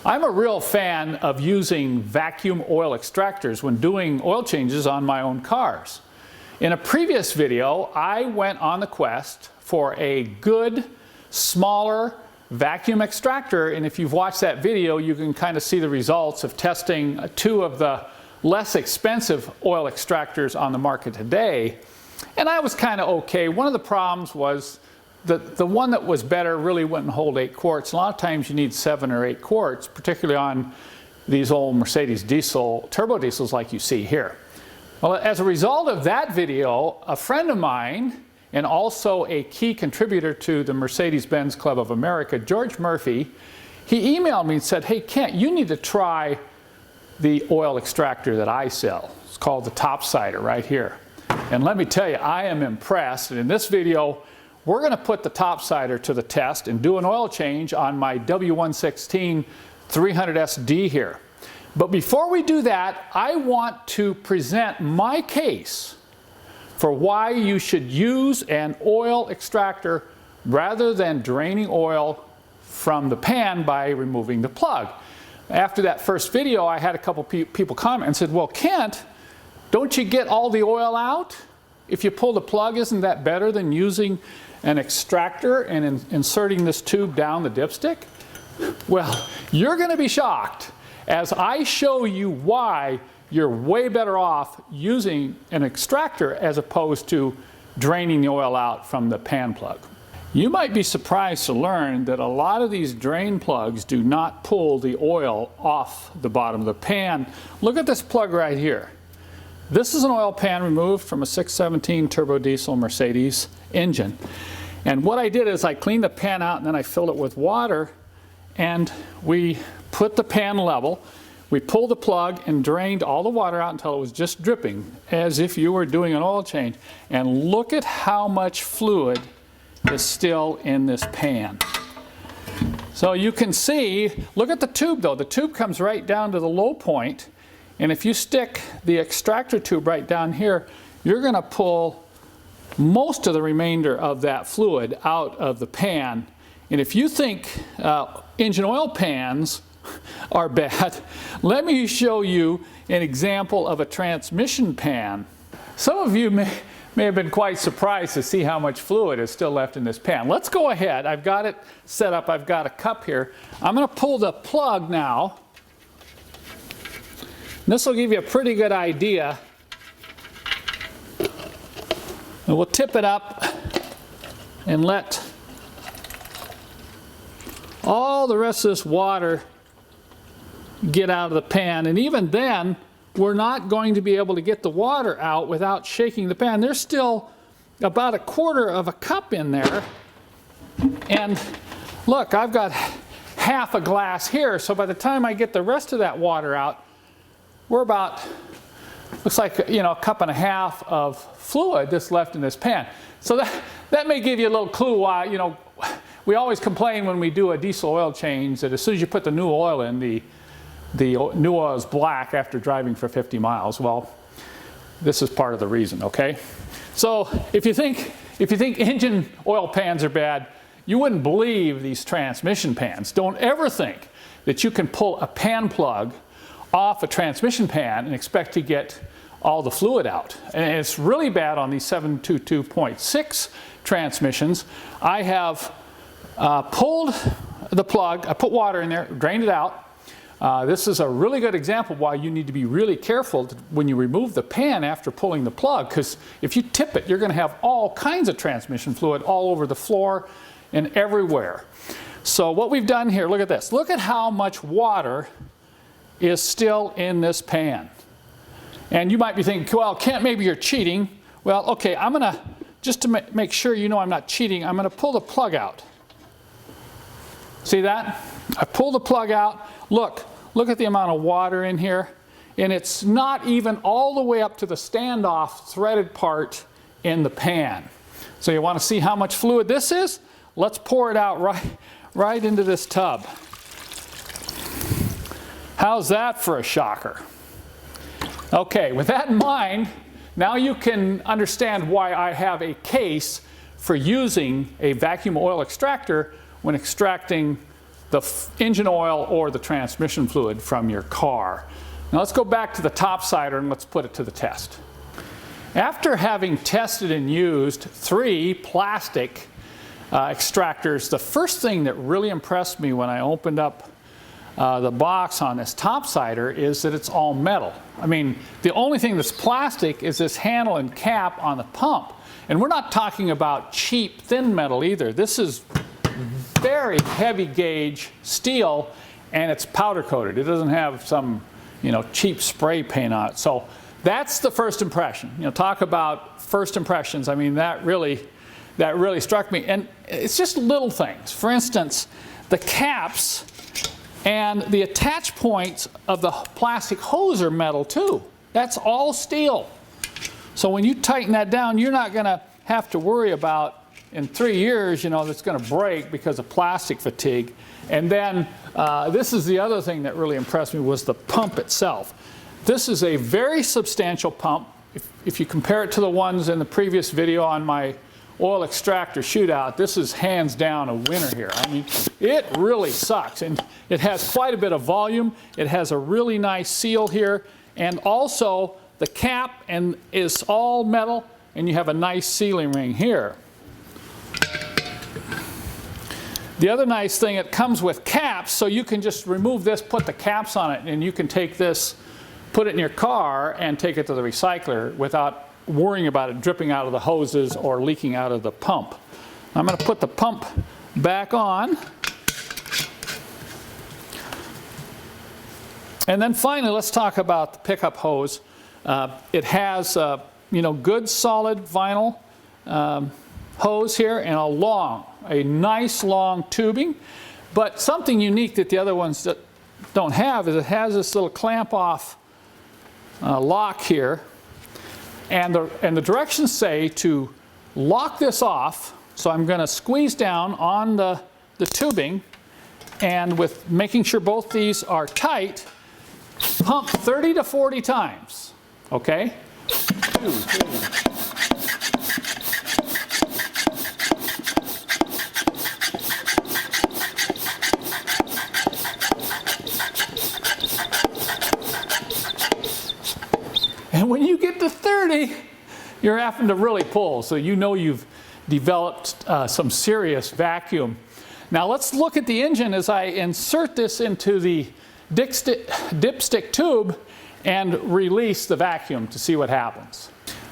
I'm a real fan of using vacuum oil extractors when doing oil changes on my own cars. In a previous video, I went on the quest for a good, smaller vacuum extractor, and if you've watched that video, you can kind of see the results of testing two of the less expensive oil extractors on the market today. And I was kind of okay. One of the problems was the one that was better really wouldn't hold 8 quarts. A lot of times you need 7 or 8 quarts, particularly on these old Mercedes diesel, turbo diesels like you see here. Well, as a result of that video, a friend of mine, and also a key contributor to the Mercedes-Benz Club of America, George Murphy, he emailed me and said, "Hey Kent, you need to try the oil extractor that I sell. It's called the Topsider right here." And let me tell you, I am impressed. And in this video, we're going to put the Topsider to the test and do an oil change on my W116 300SD here. But before we do that, I want to present my case for why you should use an oil extractor rather than draining oil from the pan by removing the plug. After that first video, I had a couple people comment and said, "Well, Kent, don't you get all the oil out? If you pull the plug, isn't that better than using an extractor and inserting this tube down the dipstick?" Well, you're going to be shocked as I show you why you're way better off using an extractor as opposed to draining the oil out from the pan plug. You might be surprised to learn that a lot of these drain plugs do not pull the oil off the bottom of the pan. Look at this plug right here. This is an oil pan removed from a 617 turbo diesel Mercedes engine. And what I did is I cleaned the pan out and then I filled it with water, and we put the pan level. We pulled the plug and drained all the water out until it was just dripping, as if you were doing an oil change. And look at how much fluid is still in this pan. So you can see, look at the tube though. The tube comes right down to the low point, and if you stick the extractor tube right down here, you're going to pull most of the remainder of that fluid out of the pan. And if you think engine oil pans are bad, let me show you an example of a transmission pan. Some of you may have been quite surprised to see how much fluid is still left in this pan. Let's go ahead. I've got it set up. I've got a cup here. I'm going to pull the plug now. This will give you a pretty good idea. And we'll tip it up and let all the rest of this water get out of the pan. And even then, we're not going to be able to get the water out without shaking the pan. There's still about 1/4 of a cup in there. And look, I've got half a glass here. So by the time I get the rest of that water out, we're about, looks like, a 1.5 cups of fluid that's left in this pan. So that may give you a little clue why, we always complain when we do a diesel oil change that as soon as you put the new oil in, the new oil is black after driving for 50 miles. Well, this is part of the reason, okay? So if you think engine oil pans are bad, you wouldn't believe these transmission pans. Don't ever think that you can pull a pan plug off a transmission pan and expect to get all the fluid out. And it's really bad on these 722.6 transmissions. I have pulled the plug, I put water in there, drained it out. This is a really good example why you need to be really careful when you remove the pan after pulling the plug, because if you tip it, you're going to have all kinds of transmission fluid all over the floor and everywhere. So what we've done here, look at this. Look at how much water is still in this pan. And you might be thinking, well, Kent, maybe you're cheating. Well, okay, I'm going to, just to make sure you know I'm not cheating, I'm going to pull the plug out. See that? I pull the plug out. Look at the amount of water in here. And it's not even all the way up to the standoff threaded part in the pan. So you want to see how much fluid this is? Let's pour it out right into this tub. How's that for a shocker? Okay, with that in mind, now you can understand why I have a case for using a vacuum oil extractor when extracting the engine oil or the transmission fluid from your car. Now let's go back to the topsider and let's put it to the test. After having tested and used 3 plastic extractors, the first thing that really impressed me when I opened up the box on this topsider is that it's all metal. I mean, the only thing that's plastic is this handle and cap on the pump. And we're not talking about cheap thin metal either. This is very heavy gauge steel, and it's powder coated. It doesn't have some, cheap spray paint on it. So that's the first impression. Talk about first impressions. I mean, that really struck me. And it's just little things. For instance, the caps and the attach points of the plastic hose are metal too. That's all steel. So when you tighten that down, you're not going to have to worry about in 3 years, that's going to break because of plastic fatigue. And then this is the other thing that really impressed me was the pump itself. This is a very substantial pump. If you compare it to the ones in the previous video on my oil extractor shootout, this is hands down a winner here. I mean, it really sucks. And it has quite a bit of volume. It has a really nice seal here. And also the cap is all metal, and you have a nice sealing ring here. The other nice thing, it comes with caps, so you can just remove this, put the caps on it, and you can take this, put it in your car, and take it to the recycler without worrying about it dripping out of the hoses or leaking out of the pump. I'm going to put the pump back on. And then finally, let's talk about the pickup hose. It has good solid vinyl hose here and a nice long tubing. But something unique that the other ones that don't have is it has this little clamp off lock here. And the directions say to lock this off. So I'm going to squeeze down on the tubing, and with making sure both these are tight, pump 30 to 40 times. Okay? 2, 3. And when you get to 30, you're having to really pull. So you've developed some serious vacuum. Now let's look at the engine as I insert this into the dipstick tube and release the vacuum to see what happens.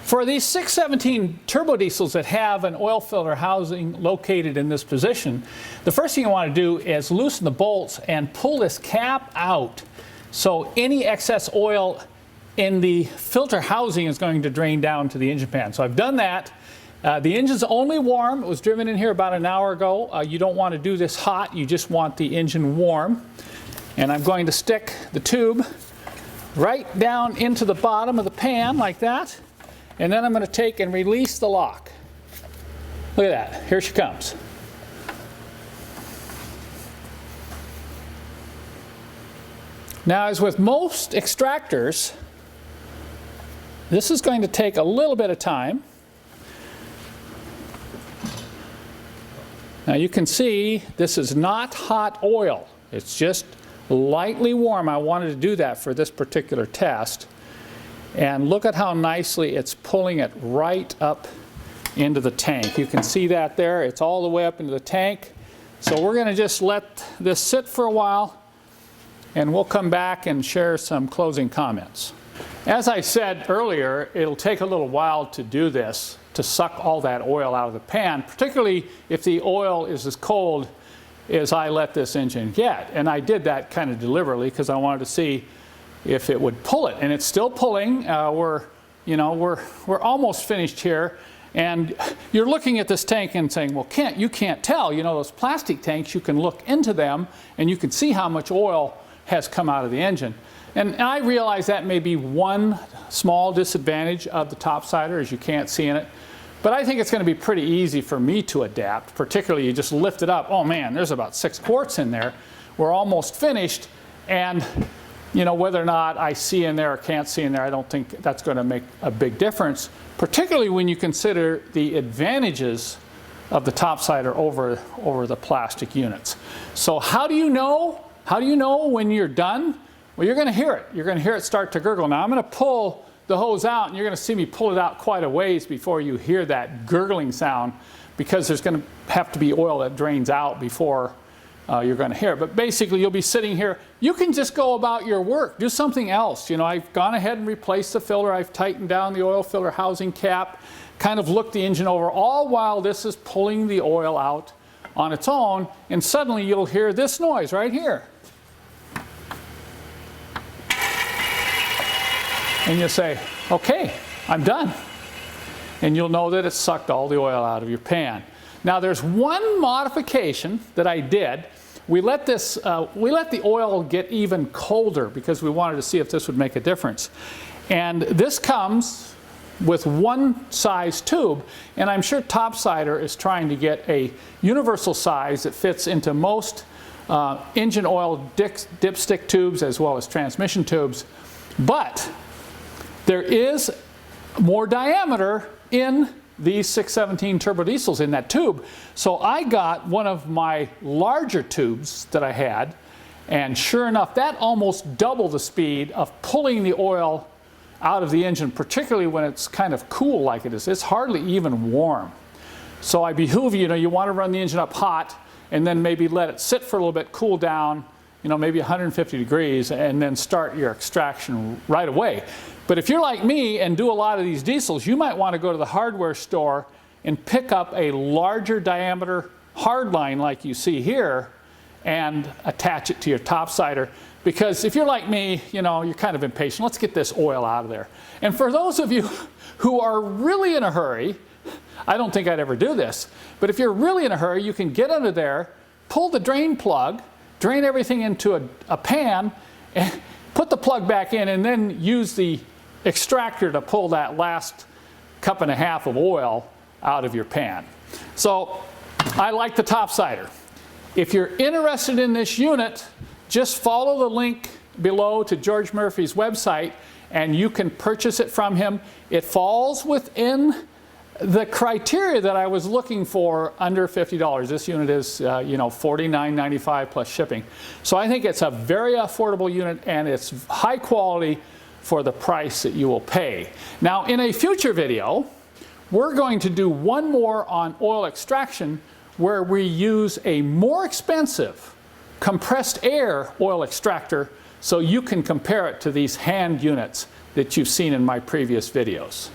For these 617 turbo diesels that have an oil filter housing located in this position, the first thing you want to do is loosen the bolts and pull this cap out so any excess oil in the filter housing is going to drain down to the engine pan. So I've done that. The engine's only warm. It was driven in here about an hour ago. You don't want to do this hot. You just want the engine warm. And I'm going to stick the tube right down into the bottom of the pan like that. And then I'm going to take and release the lock. Look at that. Here she comes. Now, as with most extractors, this is going to take a little bit of time. Now you can see this is not hot oil. It's just lightly warm. I wanted to do that for this particular test. And look at how nicely it's pulling it right up into the tank. You can see that there. It's all the way up into the tank. So we're going to just let this sit for a while, and we'll come back and share some closing comments. As I said earlier, it'll take a little while to do this, to suck all that oil out of the pan, particularly if the oil is as cold as I let this engine get. And I did that kind of deliberately because I wanted to see if it would pull it. And it's still pulling. We're almost finished here. And you're looking at this tank and saying, well, you can't tell. Those plastic tanks, you can look into them and you can see how much oil has come out of the engine. And I realize that may be one small disadvantage of the topsider, is you can't see in it. But I think it's going to be pretty easy for me to adapt, particularly you just lift it up. Oh man, there's about 6 quarts in there. We're almost finished. And whether or not I see in there or can't see in there, I don't think that's going to make a big difference, particularly when you consider the advantages of the topsider over the plastic units. So how do you know? How do you know when you're done? Well, you're going to hear it. You're going to hear it start to gurgle. Now I'm going to pull the hose out, and you're going to see me pull it out quite a ways before you hear that gurgling sound, because there's going to have to be oil that drains out before you're going to hear it. But basically, you'll be sitting here. You can just go about your work. Do something else. You know, I've gone ahead and replaced the filter. I've tightened down the oil filter housing cap, kind of looked the engine over, all while this is pulling the oil out on its own. And suddenly, you'll hear this noise right here. And you'll say, okay, I'm done. And you'll know that it sucked all the oil out of your pan. Now there's one modification that I did. We let the oil get even colder because we wanted to see if this would make a difference. And this comes with one size tube, and I'm sure Topsider is trying to get a universal size that fits into most engine oil dipstick tubes as well as transmission tubes. But there is more diameter in these 617 turbo diesels in that tube. So I got one of my larger tubes that I had, and sure enough, that almost doubled the speed of pulling the oil out of the engine, particularly when it's kind of cool like it is. It's hardly even warm. So I behoove you, you want to run the engine up hot and then maybe let it sit for a little bit, cool down, maybe 150 degrees, and then start your extraction right away. But if you're like me and do a lot of these diesels, you might want to go to the hardware store and pick up a larger diameter hardline like you see here and attach it to your Topsider. Because if you're like me, you're kind of impatient. Let's get this oil out of there. And for those of you who are really in a hurry, I don't think I'd ever do this, but if you're really in a hurry, you can get under there, pull the drain plug, drain everything into a pan, and put the plug back in, and then use the extractor to pull that last cup and a half of oil out of your pan. So I like the Topsider. If you're interested in this unit, just follow the link below to George Murphy's website and you can purchase it from him. It falls within the criteria that I was looking for under $50. This unit is $49.95 plus shipping. So I think it's a very affordable unit, and it's high quality for the price that you will pay. Now in a future video, we're going to do one more on oil extraction where we use a more expensive compressed air oil extractor so you can compare it to these hand units that you've seen in my previous videos.